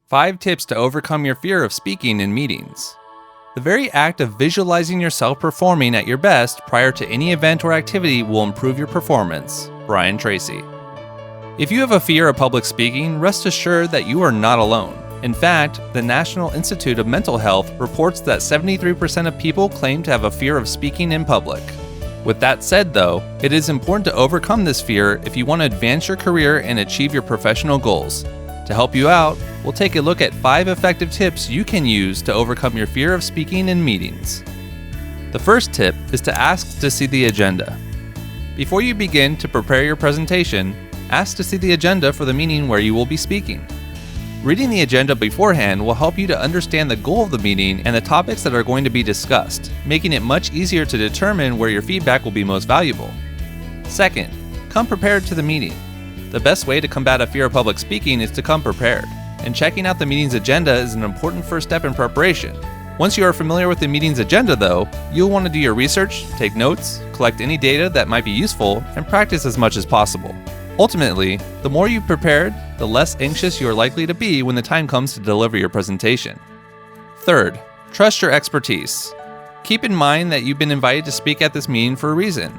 5 tips to overcome your fear of speaking in meetings. The very act of visualizing yourself performing at your best prior to any event or activity will improve your performance. Brian Tracy. If you have a fear of public speaking, rest assured that you are not alone. In fact, the National Institute of Mental Health reports that 73% of people claim to have a fear of speaking in public. With that said though, it is important to overcome this fear if you want to advance your career and achieve your professional goals. To help you out, we'll take a look at 5 effective tips you can use to overcome your fear of speaking in meetings. The first tip is to ask to see the agenda. Before you begin to prepare your presentation, ask to see the agenda for the meeting where you will be speaking. Reading the agenda beforehand will help you to understand the goal of the meeting and the topics that are going to be discussed, making it much easier to determine where your feedback will be most valuable. Second, come prepared to the meeting. The best way to combat a fear of public speaking is to come prepared, and checking out the meeting's agenda is an important first step in preparation. Once you are familiar with the meeting's agenda though, you'll want to do your research, take notes, collect any data that might be useful, and practice as much as possible. Ultimately, the more you've prepared, the less anxious you are likely to be when the time comes to deliver your presentation. Third, trust your expertise. Keep in mind that you've been invited to speak at this meeting for a reason.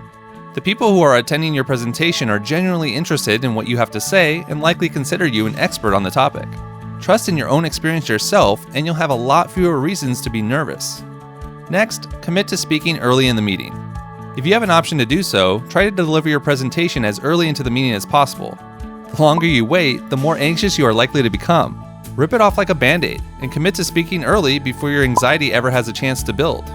The people who are attending your presentation are genuinely interested in what you have to say and likely consider you an expert on the topic. Trust in your own experience yourself, and you'll have a lot fewer reasons to be nervous. Next, commit to speaking early in the meeting. If you have an option to do so, try to deliver your presentation as early into the meeting as possible. The longer you wait, the more anxious you are likely to become. Rip it off like a band-aid, and commit to speaking early before your anxiety ever has a chance to build.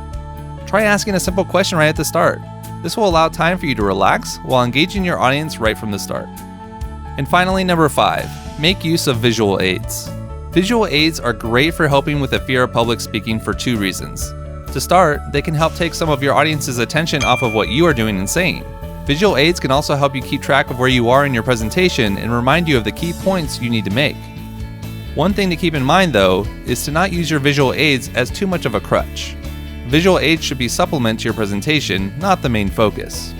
Try asking a simple question right at the start. This will allow time for you to relax while engaging your audience right from the start. And finally, number 5, make use of visual aids. Visual aids are great for helping with the fear of public speaking for 2 reasons. To start, they can help take some of your audience's attention off of what you are doing and saying. Visual aids can also help you keep track of where you are in your presentation and remind you of the key points you need to make. One thing to keep in mind though, is to not use your visual aids as too much of a crutch. Visual aids should be supplement to your presentation, not the main focus.